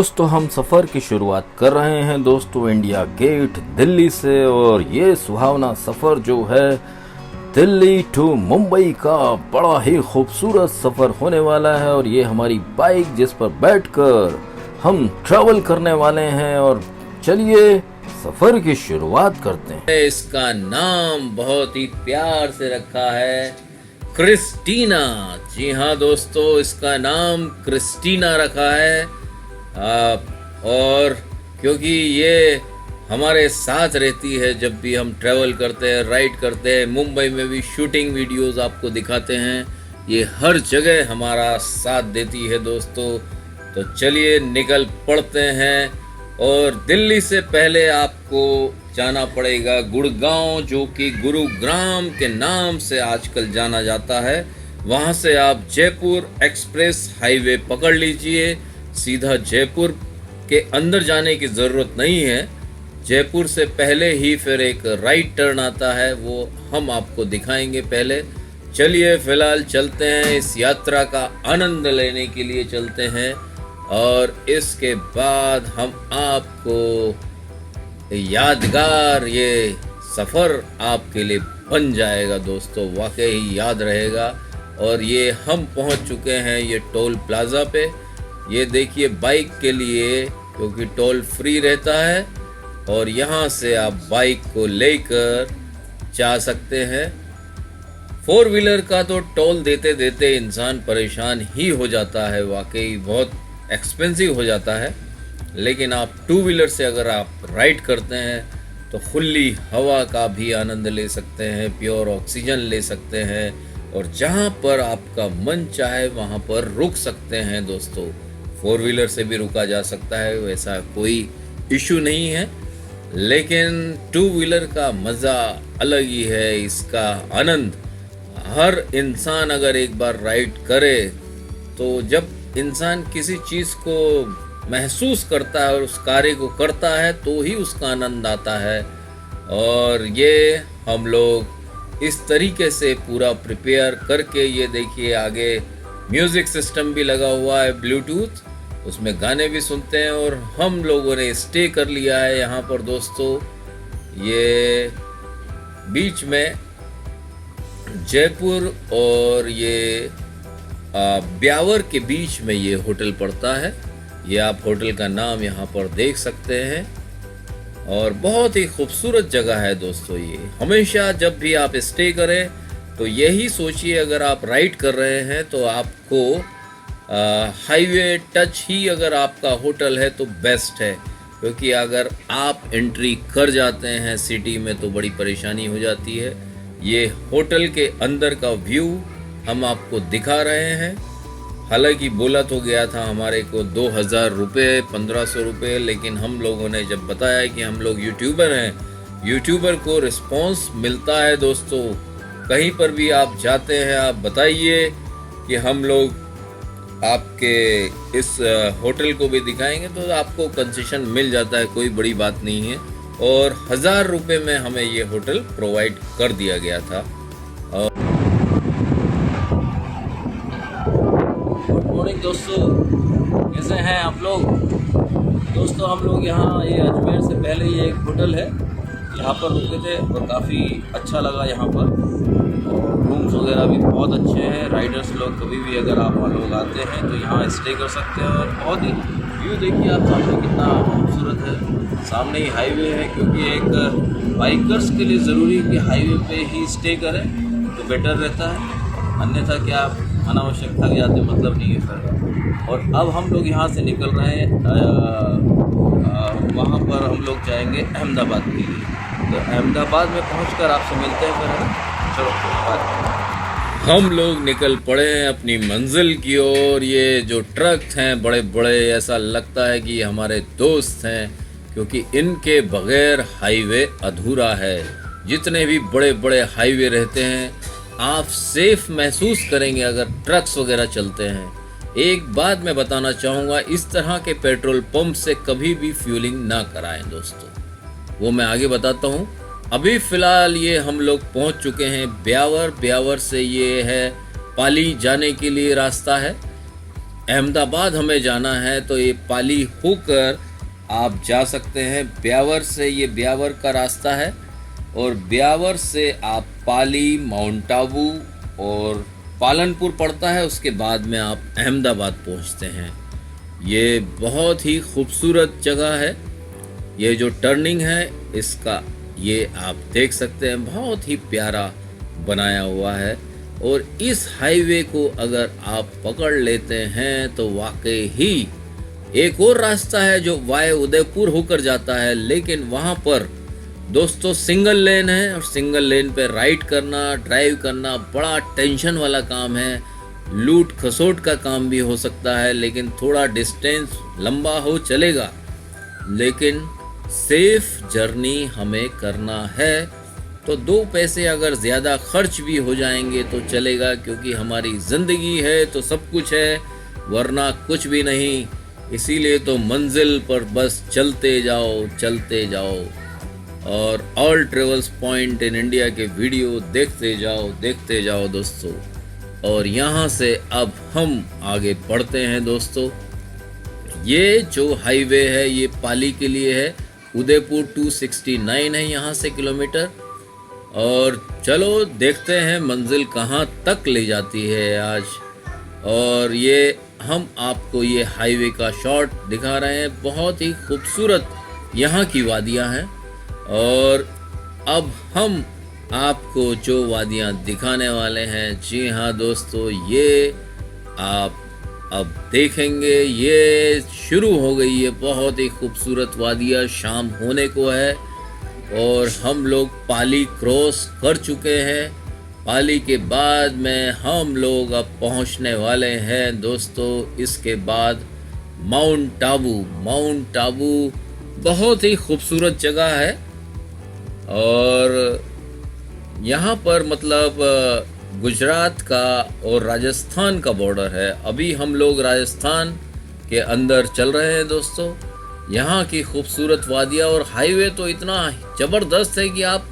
दोस्तों हम सफ़र की शुरुआत कर रहे हैं दोस्तों इंडिया गेट दिल्ली से। और ये सुहावना सफ़र जो है दिल्ली टू मुंबई का बड़ा ही खूबसूरत सफ़र होने वाला है। और ये हमारी बाइक जिस पर बैठकर हम ट्रैवल करने वाले हैं। और चलिए सफ़र की शुरुआत करते हैं। इसका नाम बहुत ही प्यार से रखा है क्रिस्टीना। जी हाँ दोस्तों, इसका नाम क्रिस्टीना रखा है। और क्योंकि ये हमारे साथ रहती है जब भी हम ट्रैवल करते हैं, राइड करते हैं, मुंबई में भी शूटिंग वीडियोस आपको दिखाते हैं, ये हर जगह हमारा साथ देती है दोस्तों। तो चलिए निकल पड़ते हैं। और दिल्ली से पहले आपको जाना पड़ेगा गुड़गांव, जो कि गुरुग्राम के नाम से आजकल जाना जाता है। वहाँ से आप जयपुर एक्सप्रेस हाईवे पकड़ लीजिए। सीधा जयपुर के अंदर जाने की ज़रूरत नहीं है। जयपुर से पहले ही फिर एक राइट टर्न आता है, वो हम आपको दिखाएंगे पहले। चलिए फिलहाल चलते हैं, इस यात्रा का आनंद लेने के लिए चलते हैं। और इसके बाद हम आपको यादगार ये सफ़र आपके लिए बन जाएगा दोस्तों, वाकई याद रहेगा। और ये हम पहुंच चुके हैं ये टोल प्लाज़ा पे। ये देखिए बाइक के लिए, क्योंकि टोल फ्री रहता है और यहाँ से आप बाइक को लेकर जा सकते हैं। 4 व्हीलर का तो टोल देते देते इंसान परेशान ही हो जाता है, वाकई बहुत एक्सपेंसिव हो जाता है। लेकिन आप 2 व्हीलर से अगर आप राइड करते हैं तो खुली हवा का भी आनंद ले सकते हैं, प्योर ऑक्सीजन ले सकते हैं, और जहाँ पर आपका मन चाहे वहाँ पर रुक सकते हैं दोस्तों। 4 व्हीलर से भी रुका जा सकता है, वैसा कोई इशू नहीं है। लेकिन 2 व्हीलर का मज़ा अलग ही है, इसका आनंद हर इंसान अगर एक बार राइड करे तो जब इंसान किसी चीज़ को महसूस करता है और उस कार्य को करता है तो ही उसका आनंद आता है। और ये हम लोग इस तरीके से पूरा प्रिपेयर करके, ये देखिए आगे म्यूज़िक सिस्टम भी लगा हुआ है ब्लूटूथ, उसमें गाने भी सुनते हैं। और हम लोगों ने स्टे कर लिया है यहाँ पर दोस्तों। ये बीच में जयपुर और ये ब्यावर के बीच में ये होटल पड़ता है। ये आप होटल का नाम यहाँ पर देख सकते हैं। और बहुत ही खूबसूरत जगह है दोस्तों ये। हमेशा जब भी आप स्टे करें तो यही सोचिए, अगर आप राइड कर रहे हैं तो आपको हाईवे टच ही अगर आपका होटल है तो बेस्ट है। क्योंकि अगर आप एंट्री कर जाते हैं सिटी में तो बड़ी परेशानी हो जाती है। ये होटल के अंदर का व्यू हम आपको दिखा रहे हैं। हालांकि बोला तो गया था हमारे को 2000 रुपये, 1500 रुपये, लेकिन हम लोगों ने जब बताया कि हम लोग यूट्यूबर हैं, यूट्यूबर को रिस्पांस मिलता है दोस्तों। कहीं पर भी आप जाते हैं आप बताइए कि हम लोग आपके इस होटल को भी दिखाएंगे तो आपको कंसेशन मिल जाता है, कोई बड़ी बात नहीं है। और 1000 रुपये में हमें ये होटल प्रोवाइड कर दिया गया था। गुड मॉर्निंग दोस्तों, कैसे हैं आप लोग? दोस्तों हम लोग यहाँ ये अजमेर से पहले ये एक होटल है, यहाँ पर रुके थे और काफ़ी अच्छा लगा यहाँ पर। और रूम्स वगैरह भी बहुत अच्छे हैं। राइडर्स लोग कभी भी अगर आप लोग आते हैं तो यहाँ स्टे कर सकते हैं। और बहुत ही व्यू देखिए आप सामने कितना खूबसूरत है। सामने ही हाईवे है, क्योंकि एक बाइकर्स के लिए ज़रूरी है कि हाईवे पे ही स्टे करें तो बेटर रहता है, अन्यथा क्या अनावश्यक थक जाते मतलब नहीं है फिर। और अब हम लोग यहाँ से निकल रहे हैं, वहाँ पर हम लोग जाएंगे अहमदाबाद के लिए। तो अहमदाबाद में पहुँचकर आपसे मिलते हैं फिर। चलो हम लोग निकल पड़े हैं अपनी मंजिल की ओर। ये जो ट्रक हैं बड़े बड़े, ऐसा लगता है कि ये हमारे दोस्त हैं, क्योंकि इनके बगैर हाईवे अधूरा है। जितने भी बड़े बड़े हाईवे रहते हैं आप सेफ महसूस करेंगे अगर ट्रक्स वगैरह चलते हैं। एक बात मैं बताना चाहूँगा, इस तरह के पेट्रोल पंप से कभी भी फ्यूलिंग ना कराएं दोस्तों, वो मैं आगे बताता हूँ। अभी फ़िलहाल ये हम लोग पहुँच चुके हैं ब्यावर। ब्यावर से ये है पाली जाने के लिए रास्ता है। अहमदाबाद हमें जाना है तो ये पाली होकर आप जा सकते हैं। ब्यावर से, ये ब्यावर का रास्ता है और ब्यावर से आप पाली, माउंट आबू और पालनपुर पड़ता है, उसके बाद में आप अहमदाबाद पहुंचते हैं। ये बहुत ही खूबसूरत जगह है। ये जो टर्निंग है इसका, ये आप देख सकते हैं, बहुत ही प्यारा बनाया हुआ है। और इस हाईवे को अगर आप पकड़ लेते हैं तो वाकई ही एक और रास्ता है जो वाया उदयपुर होकर जाता है, लेकिन वहाँ पर दोस्तों सिंगल लेन है और सिंगल लेन पे राइड करना, ड्राइव करना बड़ा टेंशन वाला काम है। लूट खसोट का काम भी हो सकता है, लेकिन थोड़ा डिस्टेंस लंबा हो चलेगा, लेकिन सेफ जर्नी हमें करना है। तो 2 पैसे अगर ज़्यादा खर्च भी हो जाएंगे तो चलेगा, क्योंकि हमारी ज़िंदगी है तो सब कुछ है, वरना कुछ भी नहीं। इसीलिए तो मंजिल पर बस चलते जाओ, चलते जाओ और all travels point in India के वीडियो देखते जाओ दोस्तों। और यहाँ से अब हम आगे बढ़ते हैं दोस्तों। ये जो हाईवे है ये पाली के लिए है। उदयपुर 269 है यहाँ से किलोमीटर। और चलो देखते हैं मंजिल कहाँ तक ले जाती है आज। और ये हम आपको ये हाईवे का शॉट दिखा रहे हैं। बहुत ही खूबसूरत यहाँ की वादियाँ हैं। और अब हम आपको जो वादियाँ दिखाने वाले हैं, जी हाँ दोस्तों, ये आप अब देखेंगे। ये शुरू हो गई है बहुत ही खूबसूरत वादियाँ, शाम होने को है और हम लोग पाली क्रॉस कर चुके हैं। पाली के बाद में हम लोग अब पहुंचने वाले हैं दोस्तों इसके बाद माउंट आबू। माउंट आबू बहुत ही खूबसूरत जगह है और यहाँ पर मतलब गुजरात का और राजस्थान का बॉर्डर है। अभी हम लोग राजस्थान के अंदर चल रहे हैं दोस्तों। यहाँ की खूबसूरत वादियाँ और हाईवे तो इतना ज़बरदस्त है कि आप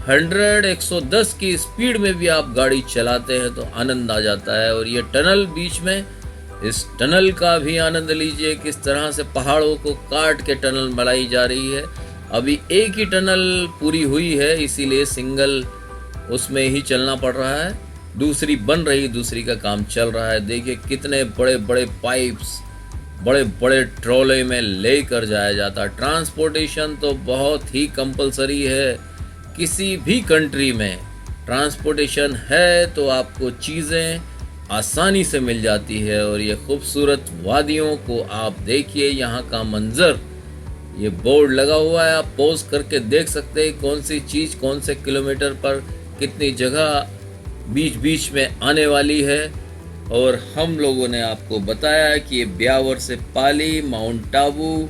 110 की स्पीड में भी आप गाड़ी चलाते हैं तो आनंद आ जाता है। और ये टनल बीच में, इस टनल का भी आनंद लीजिए, किस तरह से पहाड़ों को काट के टनल बनाई जा रही है। अभी एक ही टनल पूरी हुई है, इसीलिए सिंगल उसमें ही चलना पड़ रहा है। दूसरी बन रही, दूसरी का काम चल रहा है। देखिए कितने बड़े बड़े पाइप्स बड़े बड़े ट्रॉले में लेकर जाया जाता। ट्रांसपोर्टेशन तो बहुत ही कंपलसरी है। किसी भी कंट्री में ट्रांसपोर्टेशन है तो आपको चीज़ें आसानी से मिल जाती है। और ये खूबसूरत वादियों को आप देखिए, यहाँ का मंजर, ये बोर्ड लगा हुआ है, आप पॉज करके देख सकते हैं कौन सी चीज़ कौन से किलोमीटर पर कितनी जगह बीच बीच में आने वाली है। और हम लोगों ने आपको बताया कि ये ब्यावर से पाली, माउंट आबू,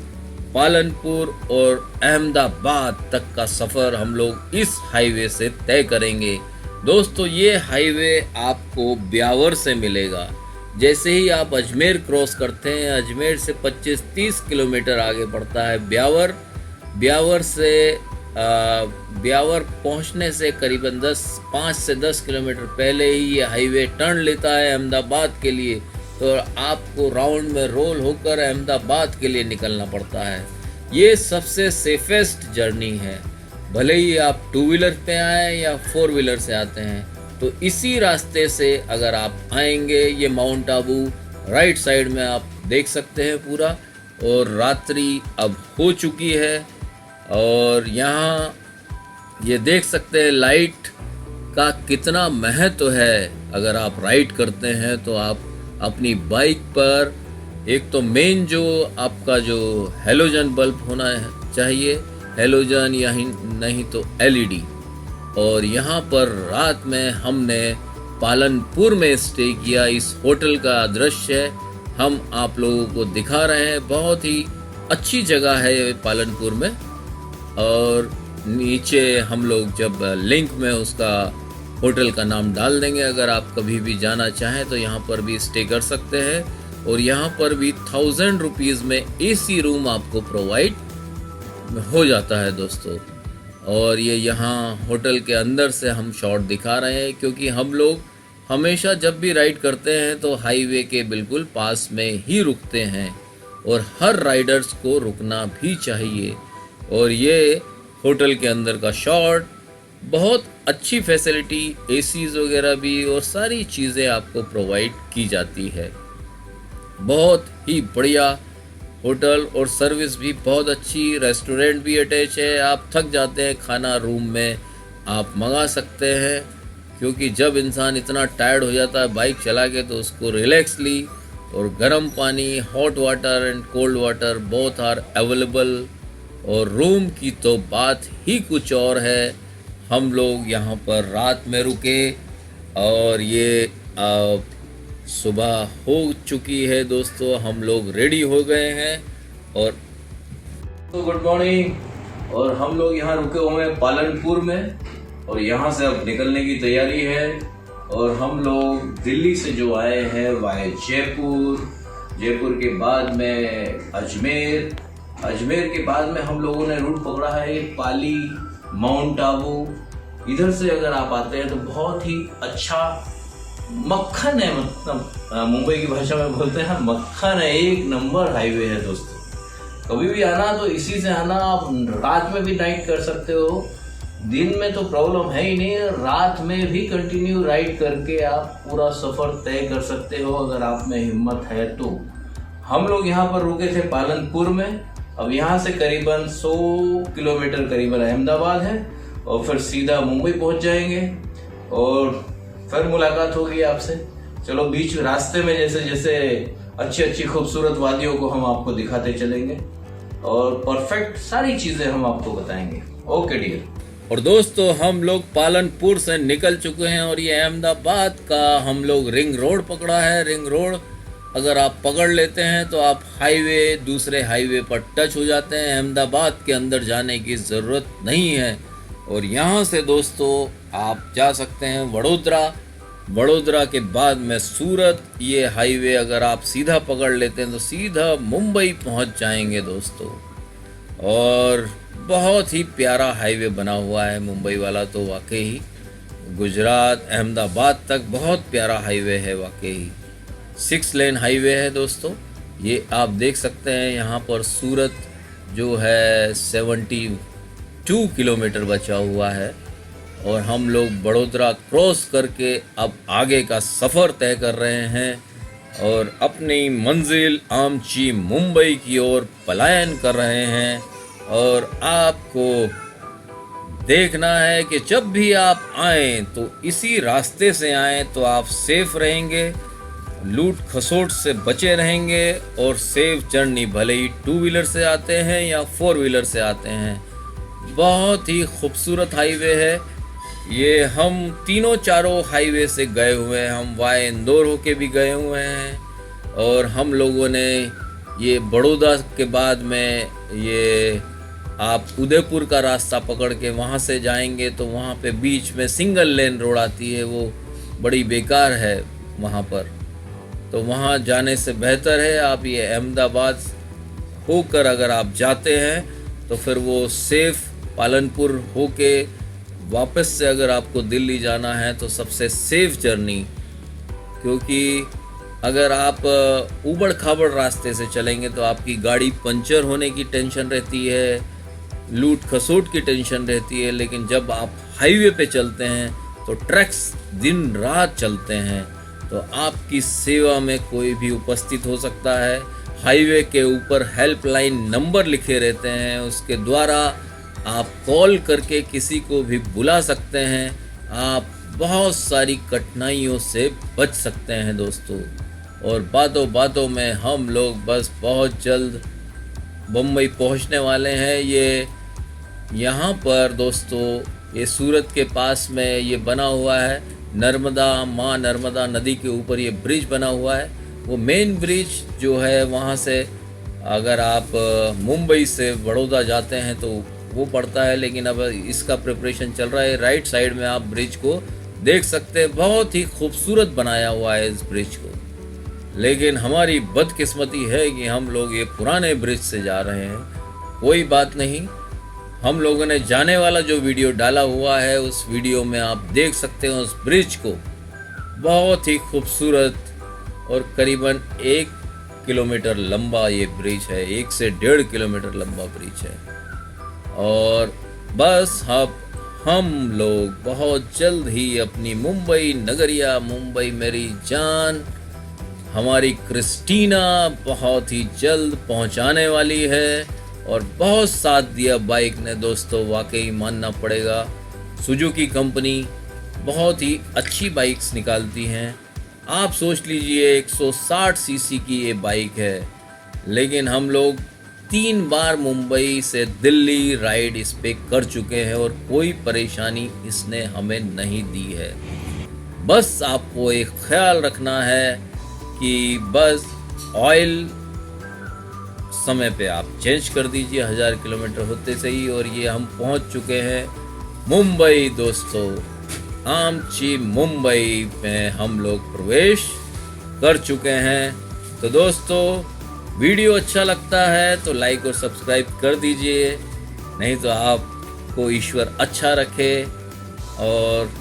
पालनपुर और अहमदाबाद तक का सफ़र हम लोग इस हाईवे से तय करेंगे। दोस्तों ये हाईवे आपको ब्यावर से मिलेगा। जैसे ही आप अजमेर क्रॉस करते हैं, अजमेर से 25-30 किलोमीटर आगे पड़ता है ब्यावर। ब्यावर से ब्यावर पहुंचने से करीबन 5 से 10 किलोमीटर पहले ही ये हाईवे टर्न लेता है अहमदाबाद के लिए। तो आपको राउंड में रोल होकर अहमदाबाद के लिए निकलना पड़ता है। ये सबसे सेफेस्ट जर्नी है। भले ही आप 2 व्हीलर पे आए या 4 व्हीलर से आते हैं, तो इसी रास्ते से अगर आप आएंगे, ये माउंट आबू राइट साइड में आप देख सकते हैं पूरा। और रात्रि अब हो चुकी है और यहाँ ये देख सकते हैं लाइट का कितना महत्व है। अगर आप राइड करते हैं तो आप अपनी बाइक पर एक तो मेन जो आपका जो हेलोजन बल्ब होना चाहिए, हेलोजन या नहीं तो एलईडी। और यहाँ पर रात में हमने पालनपुर में स्टे किया। इस होटल का दृश्य हम आप लोगों को दिखा रहे हैं। बहुत ही अच्छी जगह है पालनपुर में। और नीचे हम लोग जब लिंक में उसका होटल का नाम डाल देंगे, अगर आप कभी भी जाना चाहें तो यहाँ पर भी स्टे कर सकते हैं। और यहाँ पर भी 1000 रुपीज़ में एसी रूम आपको प्रोवाइड हो जाता है दोस्तों। और ये यहाँ होटल के अंदर से हम शॉट दिखा रहे हैं, क्योंकि हम लोग हमेशा जब भी राइड करते हैं तो हाईवे के बिल्कुल पास में ही रुकते हैं और हर राइडर्स को रुकना भी चाहिए। और ये होटल के अंदर का शॉट, बहुत अच्छी फैसिलिटी, एसीज वगैरह भी और सारी चीज़ें आपको प्रोवाइड की जाती है। बहुत ही बढ़िया होटल और सर्विस भी बहुत अच्छी, रेस्टोरेंट भी अटैच है। आप थक जाते हैं खाना रूम में आप मंगा सकते हैं, क्योंकि जब इंसान इतना टायर्ड हो जाता है बाइक चला के तो उसको रिलैक्सली, और गर्म पानी, hot water and cold water both are available. और रूम की तो बात ही कुछ और है। हम लोग यहाँ पर रात में रुके और ये सुबह हो चुकी है दोस्तों, हम लोग रेडी हो गए हैं। और तो गुड मॉर्निंग, और हम लोग यहाँ रुके हुए हैं पालनपुर में, और यहाँ से अब निकलने की तैयारी है। और हम लोग दिल्ली से जो आए हैं वाया जयपुर, जयपुर के बाद में अजमेर, अजमेर के बाद में हम लोगों ने रूट पकड़ा है पाली, माउंट आबू। इधर से अगर आप आते हैं तो बहुत ही अच्छा मक्खन है, मतलब मुंबई की भाषा में बोलते हैं मक्खन है, एक नंबर हाईवे है दोस्तों। कभी भी आना तो इसी से आना, आप रात में भी नाइट कर सकते हो, दिन में तो प्रॉब्लम है ही नहीं, रात में भी कंटिन्यू राइड करके आप पूरा सफ़र तय कर सकते हो अगर आप में हिम्मत है तो। हम लोग यहाँ पर रुके थे पालनपुर में। अब यहाँ से करीबन 100 किलोमीटर करीबन अहमदाबाद है, और फिर सीधा मुंबई पहुँच जाएंगे और फिर मुलाकात होगी आपसे। चलो बीच रास्ते में जैसे जैसे अच्छी अच्छी खूबसूरत वादियों को हम आपको दिखाते चलेंगे और परफेक्ट सारी चीज़ें हम आपको बताएंगे। Okay dear. और दोस्तों हम लोग पालनपुर से निकल चुके हैं और ये अहमदाबाद का हम लोग रिंग रोड पकड़ा है। रिंग रोड अगर आप पकड़ लेते हैं तो आप हाईवे, दूसरे हाईवे पर टच हो जाते हैं। अहमदाबाद के अंदर जाने की ज़रूरत नहीं है। और यहाँ से दोस्तों आप जा सकते हैं वडोदरा, वडोदरा के बाद में सूरत। ये हाईवे अगर आप सीधा पकड़ लेते हैं तो सीधा मुंबई पहुँच जाएंगे दोस्तों। और बहुत ही प्यारा हाईवे बना हुआ है मुंबई वाला, तो वाकई गुजरात अहमदाबाद तक बहुत प्यारा हाईवे है वाकई। 6 लेन हाईवे है दोस्तों। ये आप देख सकते हैं यहाँ पर सूरत जो है 72 किलोमीटर बचा हुआ है, और हम लोग बड़ोदरा क्रॉस करके अब आगे का सफ़र तय कर रहे हैं और अपनी मंजिल आमची मुंबई की ओर पलायन कर रहे हैं। और आपको देखना है कि जब भी आप आएँ तो इसी रास्ते से आएँ तो आप सेफ रहेंगे, लूट खसोट से बचे रहेंगे और सेफ जर्नी, भले ही 2 व्हीलर से आते हैं या 4 व्हीलर से आते हैं। बहुत ही खूबसूरत हाईवे है ये। हम तीनों चारों हाईवे से गए हुए हैं, हम वाया इंदौर होके भी गए हुए हैं, और हम लोगों ने ये बड़ौदा के बाद में ये आप उदयपुर का रास्ता पकड़ के वहाँ से जाएंगे तो वहाँ पे बीच में सिंगल लेन रोड आती है, वो बड़ी बेकार है वहाँ पर। तो वहाँ जाने से बेहतर है आप ये अहमदाबाद होकर अगर आप जाते हैं तो फिर वो सेफ पालनपुर होके वापस से अगर आपको दिल्ली जाना है तो सबसे सेफ जर्नी, क्योंकि अगर आप ऊबड़ खाबड़ रास्ते से चलेंगे तो आपकी गाड़ी पंचर होने की टेंशन रहती है, लूट खसोट की टेंशन रहती है। लेकिन जब आप हाईवे पे चलते हैं तो ट्रक्स दिन रात चलते हैं, तो आपकी सेवा में कोई भी उपस्थित हो सकता है। हाईवे के ऊपर हेल्पलाइन नंबर लिखे रहते हैं, उसके द्वारा आप कॉल करके किसी को भी बुला सकते हैं। आप बहुत सारी कठिनाइयों से बच सकते हैं दोस्तों। और बातों बातों में हम लोग बस बहुत जल्द मुंबई पहुंचने वाले हैं। ये यहाँ पर दोस्तों ये सूरत के पास में ये बना हुआ है नर्मदा, माँ नर्मदा नदी के ऊपर ये ब्रिज बना हुआ है। वो मेन ब्रिज जो है वहाँ से अगर आप मुंबई से बड़ौदा जाते हैं तो वो पड़ता है, लेकिन अब इसका प्रिपरेशन चल रहा है। राइट साइड में आप ब्रिज को देख सकते हैं, बहुत ही खूबसूरत बनाया हुआ है इस ब्रिज को। लेकिन हमारी बदकिस्मती है कि हम लोग ये पुराने ब्रिज से जा रहे हैं। कोई बात नहीं, हम लोगों ने जाने वाला जो वीडियो डाला हुआ है उस वीडियो में आप देख सकते हैं उस ब्रिज को। बहुत ही खूबसूरत और करीबन 1 किलोमीटर लंबा ये ब्रिज है, 1 से 1.5 किलोमीटर लंबा ब्रिज है। और बस अब हम लोग बहुत जल्द ही अपनी मुंबई नगरिया, मुंबई मेरी जान, हमारी क्रिस्टीना बहुत ही जल्द पहुंचाने वाली है। और बहुत साथ दिया बाइक ने दोस्तों, वाकई मानना पड़ेगा। सुजुकी कंपनी बहुत ही अच्छी बाइक्स निकालती हैं। आप सोच लीजिए 160 सीसी की ये बाइक है, लेकिन हम लोग 3 बार मुंबई से दिल्ली राइड इस पे कर चुके हैं और कोई परेशानी इसने हमें नहीं दी है। बस आपको एक ख्याल रखना है कि बस ऑयल समय पे आप चेंज कर दीजिए 1000 किलोमीटर होते से ही। और ये हम पहुंच चुके हैं मुंबई दोस्तों, आमची मुंबई में हम लोग प्रवेश कर चुके हैं। तो दोस्तों वीडियो अच्छा लगता है तो लाइक और सब्सक्राइब कर दीजिए, नहीं तो आपको ईश्वर अच्छा रखे। और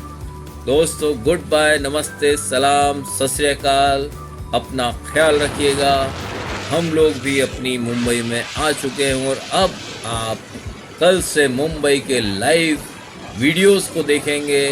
दोस्तों गुड बाय, नमस्ते, सलाम, सत श्री अकाल, अपना ख्याल रखिएगा। हम लोग भी अपनी मुंबई में आ चुके हैं और अब आप कल से मुंबई के लाइव वीडियोस को देखेंगे।